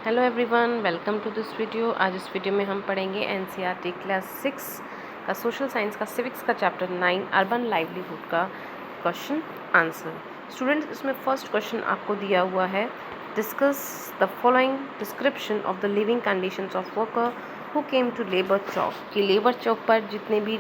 Hello everyone, welcome to this video. आज इस video में हम पढ़ेंगे एनसीईआरटी क्लास 6 का सोशल साइंस का सिविक्स का चैप्टर 9 अर्बन लाइवलीहुड का क्वेश्चन आंसर। स्टूडेंट्स, इसमें फर्स्ट क्वेश्चन आपको दिया हुआ है, discuss the following description of the living conditions of worker who came to labour chowk. कि लेबर चौक पर जितने भी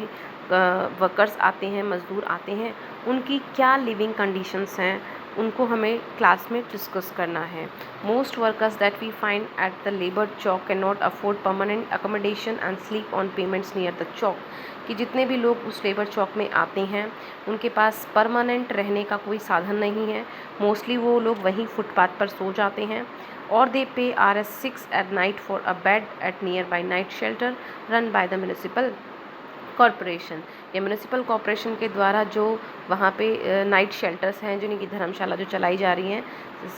वर्कर्स आते हैं, मजदूर आते हैं, उनकी क्या लिविंग कंडीशंस हैं, उनको हमें क्लास में डिस्कस करना है। Most workers that we find at the labour chowk cannot afford permanent accommodation and sleep on pavements near the chowk. कि जितने भी लोग उस लेबर चौक में आते हैं, उनके पास परमानेंट रहने का कोई साधन नहीं है। मोस्टली वो लोग वहीं फुटपाथ पर सो जाते हैं। और दे पे Rs6 at night for a bed at near by night shelter run by the municipal corporation. या म्यूनिसिपल कॉरपोरेशन के द्वारा जो वहाँ पे नाइट शेल्टर्स हैं, जो इनकी धर्मशाला जो चलाई जा रही हैं,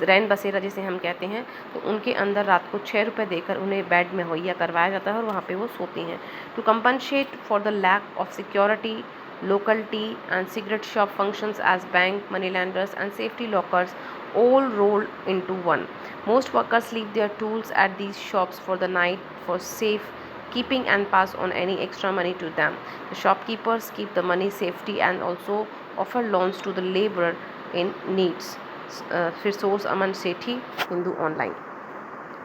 रैन बसेरा जिसे हम कहते हैं, तो उनके अंदर रात को 6 रुपये देकर उन्हें बेड मुहैया करवाया जाता है और वहाँ पे वो सोती हैं। To compensate for the lack of security, local tea and cigarette shop functions as bank, money lenders and safety lockers, all rolled into one. Most workers leave their tools at these shops for the night for safe keeping and pass on any extra money to them. The shopkeepers keep the money safety and also offer loans to the laborer in needs. फिर source अमन सेठी, Hindu online.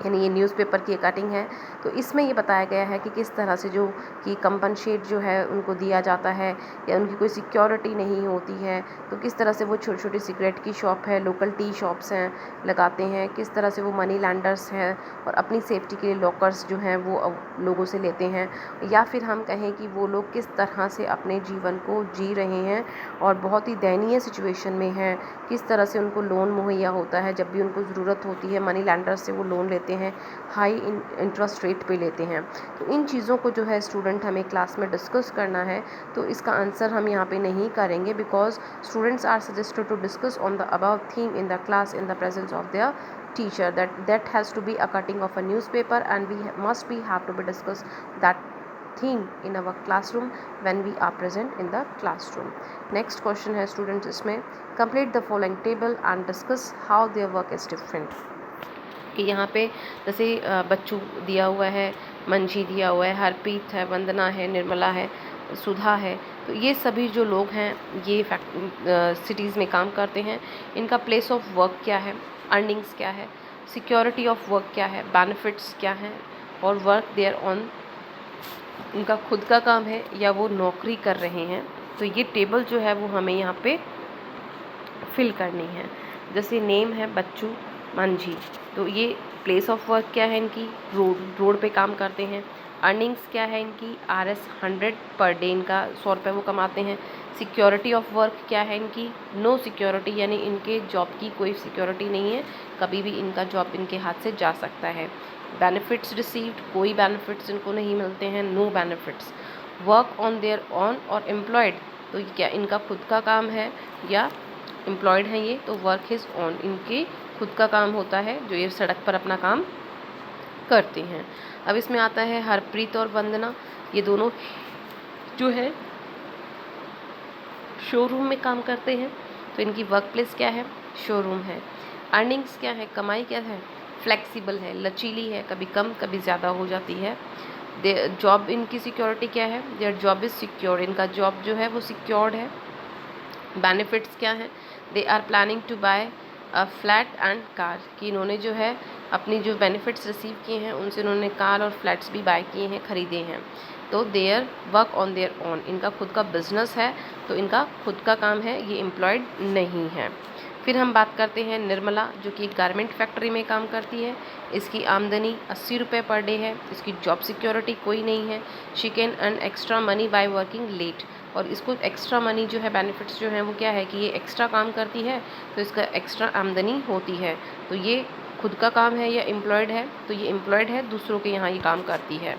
यानी ये newspaper की cutting है। तो इसमें ये बताया गया है कि किस तरह से जो कि कंपनसेट जो है उनको दिया जाता है, या उनकी कोई सिक्योरिटी नहीं होती है, तो किस तरह से वो छोटी छोटी सिगरेट की शॉप है, लोकल टी शॉप्स हैं, लगाते हैं, किस तरह से वो मनी लैंडर्स हैं और अपनी सेफ्टी के लिए लॉकर्स जो हैं वो लोगों से लेते हैं। या फिर हम कहें कि वो लोग किस तरह से अपने जीवन को जी रहे हैं और बहुत ही दयनीय सिचुएशन में हैं, किस तरह से उनको लोन मुहैया होता है, जब भी उनको ज़रूरत होती है मनी लैंडर्स से वो लोन लेते हैं, हाई इंटरेस्ट रेट पे लेते हैं। तो इन चीज़ों को जो है स्टूडेंट हमें क्लास में डिस्कस करना है। तो इसका आंसर हम यहाँ पे नहीं करेंगे, because students are suggested to discuss on the above theme in the class in the presence of their teacher. That has to be a cutting of a newspaper, and we must be have to be discuss that theme in our classroom when we are present in the classroom. Next question है students, इसमें complete the following table and discuss how their work is different. कि यहाँ पे जैसे बच्चू दिया हुआ है, मंझी दिया हुआ है, हरप्रीत है, वंदना है, निर्मला है, सुधा है, तो ये सभी जो लोग हैं ये सिटीज़ में काम करते हैं। इनका प्लेस ऑफ वर्क क्या है, अर्निंग्स क्या है, सिक्योरिटी ऑफ वर्क क्या है, बेनिफिट्स क्या हैं, और वर्क देयर ऑन उनका खुद का काम है या वो नौकरी कर रहे हैं। तो ये टेबल जो है वो हमें यहाँ पे फिल करनी है। जैसे नेम है बच्चू मंझी, तो ये प्लेस ऑफ वर्क क्या है इनकी, रोड पे काम करते हैं। अर्निंग्स क्या है इनकी, Rs100 पर डे इनका 100 रुपये वो कमाते हैं। सिक्योरिटी ऑफ वर्क क्या है इनकी, नो सिक्योरिटी, यानी इनके जॉब की कोई सिक्योरिटी नहीं है, कभी भी इनका जॉब इनके हाथ से जा सकता है। बेनिफिट्स रिसीव्ड, कोई बेनिफिट्स इनको नहीं मिलते हैं, no benefits. Work on their own or employed, तो क्या इनका खुद का काम है या एम्प्लॉयड हैं ये, तो वर्क इज़ ऑन, इनके खुद का काम होता है जो ये सड़क पर अपना काम करते हैं। अब इसमें आता है हरप्रीत और वंदना, ये दोनों जो है शोरूम में काम करते हैं, तो इनकी वर्क प्लेस क्या है, शोरूम है। अर्निंग्स क्या है, कमाई क्या है, फ्लेक्सिबल है, लचीली है, कभी कम कभी ज़्यादा हो जाती है। जॉब इनकी सिक्योरिटी क्या है, देयर जॉब इज़ सिक्योर, इनका जॉब जो है वो सिक्योर्ड है। बेनिफिट्स क्या हैं, they are planning to buy a flat and car, कि इन्होंने जो है अपनी जो बेनिफिट्स रिसीव किए हैं उनसे इन्होंने कार और फ्लैट्स भी बाय किए हैं, ख़रीदे हैं। तो their work on their own, इनका खुद का बिजनेस है, तो इनका खुद का काम है, ये एम्प्लॉयड नहीं है। फिर हम बात करते हैं निर्मला, जो कि एक गारमेंट फैक्ट्री में काम करती है। इसकी आमदनी 80 रुपये पर डे है, इसकी जॉब सिक्योरिटी कोई नहीं है। She can earn extra money by working late, और इसको एक्स्ट्रा मनी जो है, बेनिफिट्स जो है वो क्या है कि ये एक्स्ट्रा काम करती है तो इसका एक्स्ट्रा आमदनी होती है। तो ये खुद का काम है या एम्प्लॉयड है, तो ये एम्प्लॉयड है, दूसरों के यहाँ ये काम करती है।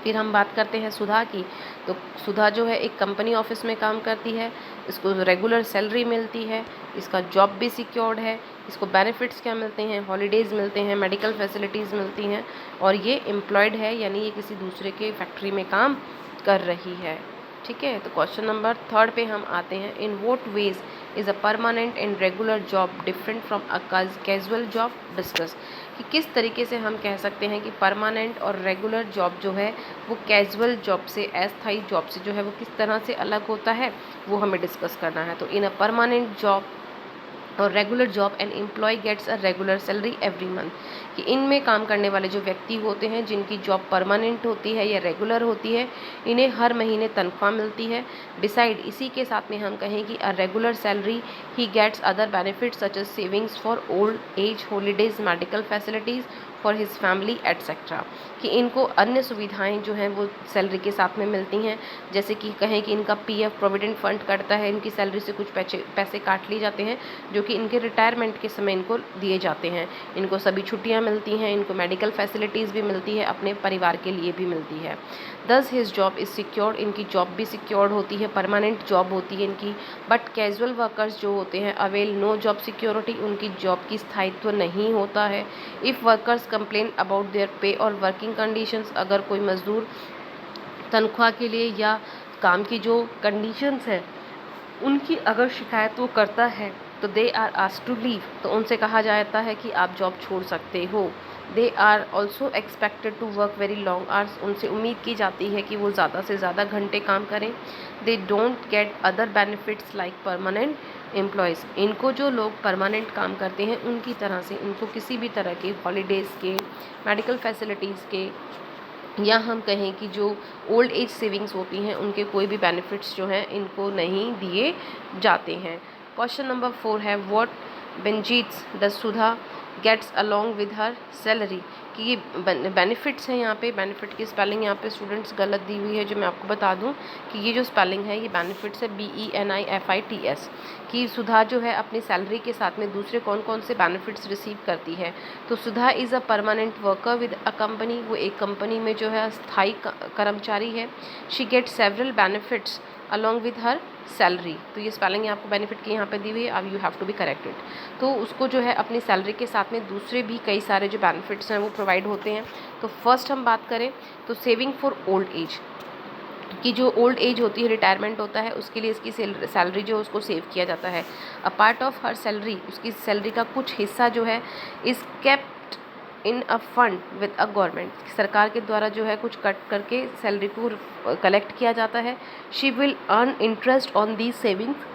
फिर हम बात करते हैं सुधा की, तो सुधा जो है एक कंपनी ऑफिस में काम करती है, इसको रेगुलर सैलरी मिलती है, इसका जॉब भी सिक्योर्ड है, इसको बेनिफिट्स क्या मिलते हैं, हॉलीडेज़ मिलते हैं, मेडिकल फैसिलिटीज़ मिलती हैं, और ये एम्प्लॉयड है, यानी ये किसी दूसरे के फैक्ट्री में काम कर रही है। ठीक है, तो क्वेश्चन नंबर 3 पे हम आते हैं। In what veg is a permanent and regular job different from a casual job, discuss. कि किस तरीके से हम कह सकते हैं कि परमानेंट और रेगुलर जॉब जो है वो कैजुअल जॉब से, अस्थायी जॉब से जो है वो किस तरह से अलग होता है, वो हमें डिस्कस करना है। तो इन अ परमानेंट जॉब और regular job an employ gets a regular salary every month, कि इनमें काम करने वाले जो व्यक्ति होते हैं जिनकी जॉब परमानेंट होती है या रेगुलर होती है, इन्हें हर महीने तनख्वाह मिलती है। बिसाइड, इसी के साथ में हम कहें कि a regular salary he gets other benefits such as savings for old age, holidays, medical facilities for his family etcetera, कि इनको अन्य सुविधाएं जो हैं वो सैलरी के साथ में मिलती हैं। जैसे कि कहें कि इनका पीएफ प्रोविडेंट फंड कटता है, इनकी सैलरी से कुछ पैसे काट लिए जाते हैं जो कि इनके रिटायरमेंट के समय इनको दिए जाते हैं। इनको सभी छुट्टियां मिलती हैं, इनको मेडिकल फैसिलिटीज़ भी मिलती है, अपने परिवार के लिए भी मिलती है। दस हिज जॉब इज़ सिक्योर्ड, इनकी जॉब भी सिक्योर्ड होती है, परमानेंट जॉब होती है इनकी। बट कैजुअल वर्कर्स जो होते हैं अवेल नो जॉब सिक्योरिटी, उनकी जॉब की स्थायित्व नहीं होता है। If workers complain about their पे और वर्किंग कंडीशंस, अगर कोई मजदूर तनख्वाह के लिए या काम की जो कंडीशंस हैं उनकी अगर शिकायत वो करता है तो they are asked to leave, तो उनसे कहा जाता है कि आप जॉब छोड़ सकते हो। They are also expected to work very long hours, उनसे उम्मीद की जाती है कि वो ज़्यादा से ज़्यादा घंटे काम करें। They don't get other benefits like permanent employees, इनको जो लोग परमानेंट काम करते हैं उनकी तरह से इनको किसी भी तरह के हॉलीडेज़ के, मेडिकल फैसिलिटीज़ के, या हम कहें कि जो ओल्ड एज सेविंग्स होती हैं उनके कोई भी बेनिफिट्स जो हैं इनको नहीं दिए जाते हैं। क्वेश्चन नंबर 4 है what benefits does Sudha gets along with her salary, कि ये बेनिफिट्स हैं। यहाँ पे बेनिफिट की स्पेलिंग यहाँ पे स्टूडेंट्स गलत दी हुई है, जो मैं आपको बता दूँ कि ये जो स्पेलिंग है ये बेनिफिट्स है BENIFITS, कि सुधा जो है अपनी सैलरी के साथ में दूसरे कौन कौन से बेनिफिट्स रिसीव करती है। तो Sudha is a permanent worker with a company, वो एक कंपनी में जो है स्थायी कर्मचारी है। She get several benefits along with her salary, तो ये स्पेलिंग आपको बेनिफिट की यहाँ पे दी हुई है, अब you have to be corrected. तो उसको जो है अपनी सैलरी के साथ में दूसरे भी कई सारे जो बेनिफिट्स हैं वो प्रोवाइड होते हैं। तो फर्स्ट हम बात करें तो सेविंग फॉर ओल्ड एज, कि जो ओल्ड एज होती है, रिटायरमेंट होता है, उसके लिए इसकी सैलरी जो है उसको सेव किया जाता है। A part of her salary, उसकी सैलरी का कुछ हिस्सा जो है is kept in a fund with a government, सरकार के द्वारा जो है कुछ कट करके सैलरी को कलेक्ट किया जाता है। She will earn interest on the savings,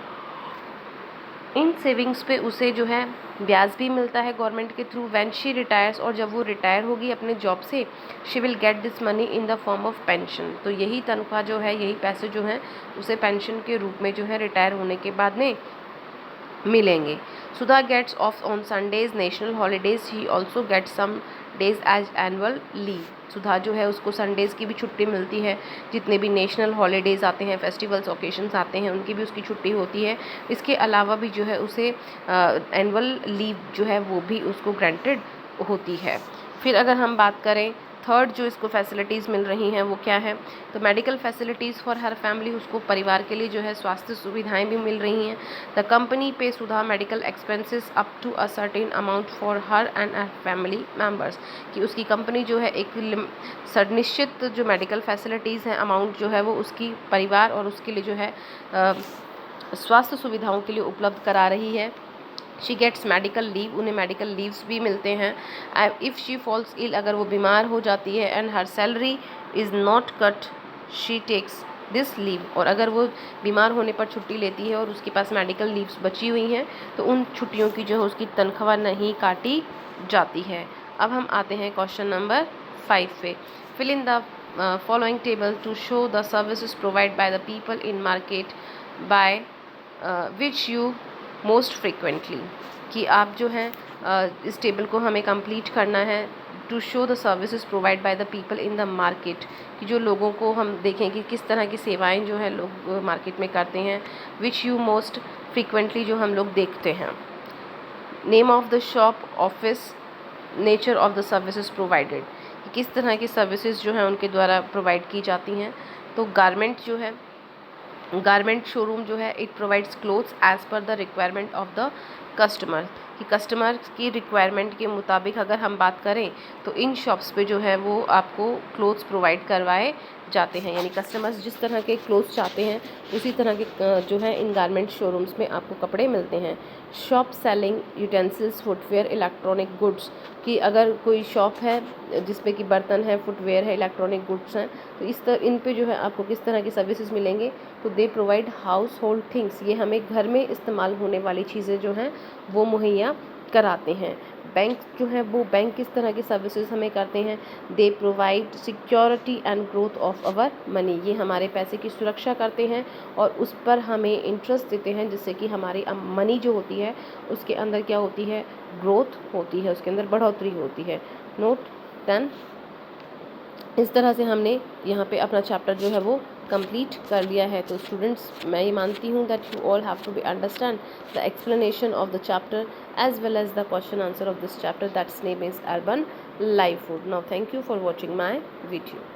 in savings पे उसे जो है ब्याज भी मिलता है गवर्नमेंट के थ्रू। व्हेन शी रिटायर्स, और जब वो रिटायर होगी अपने जॉब से, she will get this money in the form of pension, तो यही तनख्वाह जो है, यही पैसे जो हैं उसे पेंशन के रूप में जो है रिटायर होने के बाद में मिलेंगे। Sudha gets off on Sundays, national holidays, he also get some days as annual leave, Sudha जो है उसको संडेज़ की भी छुट्टी मिलती है, जितने भी नेशनल हॉलीडेज़ आते हैं, फेस्टिवल्स ओकेशंस आते हैं, उनकी भी उसकी छुट्टी होती है। इसके अलावा भी जो है उसे एनुअल लीव जो है वो भी उसको ग्रांटेड होती है। फिर अगर हम बात करें थर्ड जो इसको फैसिलिटीज़ मिल रही हैं वो क्या है, तो medical facilities for her family, उसको परिवार के लिए जो है स्वास्थ्य सुविधाएं भी मिल रही हैं। The company pay Sudha medical expenses up to a certain amount for her and her family members, कि उसकी कंपनी जो है एक निश्चित जो मेडिकल फैसिलिटीज़ हैं अमाउंट जो है वो उसकी परिवार और उसके लिए जो है स्वास्थ्य सुविधाओं के लिए उपलब्ध करा रही है। शी गेट्स मेडिकल लीव, उन्हें मेडिकल लीव्स भी मिलते हैं। इफ़ शी फॉल्स इल, अगर वो बीमार हो जाती है, and her salary is not cut, she takes this leave, और अगर वो बीमार होने पर छुट्टी लेती है और उसके पास मेडिकल लीव्स बची हुई हैं तो उन छुट्टियों की जो है उसकी तनख्वाह नहीं काटी जाती है। अब हम आते हैं क्वेश्चन नंबर 5 पे। Fill in the following table to show the services provide by the people in market by which you most frequently, कि आप जो है इस टेबल को हमें कंप्लीट करना है। To show the services provide by the people in the market, कि जो लोगों को हम देखें कि किस तरह की सेवाएं जो है लोग मार्केट में करते हैं। विच यू मोस्ट फ्रिक्वेंटली, जो हम लोग देखते हैं। Name of the shop, office, nature of the services provided, कि किस तरह की सर्विसेज जो हैं उनके द्वारा प्रोवाइड की जाती हैं। तो गारमेंट जो है, गारमेंट शोरूम जो है, it provides clothes as per the requirement of the customer, कि कस्टमर की रिक्वायरमेंट के मुताबिक अगर हम बात करें तो इन शॉप्स पे जो है वो आपको क्लोथ्स प्रोवाइड करवाए जाते हैं, यानी कस्टमर्स जिस तरह के क्लोथ्स चाहते हैं उसी तरह के जो है इन गारमेंट शोरूम्स में आपको कपड़े मिलते हैं। Shop selling utensils, footwear, electronic goods, कि अगर कोई शॉप है जिसपे कि बर्तन है, फुटवेयर है, इलेक्ट्रॉनिक गुड्स हैं, तो इन पे जो है आपको किस तरह की सर्विसेज मिलेंगे, तो they provide house hold things, ये हमें घर में इस्तेमाल होने वाली चीज़ें जो हैं वो मुहैया कराते हैं। बैंक जो है वो बैंक किस तरह की सर्विसेज हमें करते हैं, they provide security and growth of our money, ये हमारे पैसे की सुरक्षा करते हैं और उस पर हमें इंटरेस्ट देते हैं, जिससे कि हमारी मनी जो होती है उसके अंदर क्या होती है, ग्रोथ होती है, उसके अंदर बढ़ोतरी होती है। नोट 10। इस तरह से हमने यहाँ पे अपना चैप्टर जो है वो कंप्लीट कर लिया है। तो स्टूडेंट्स, मैं ये मानती हूँ that you all have to be understand the explanation of the chapter as well as the question answer of this chapter, that's name is urban life food. Now thank you for watching my video.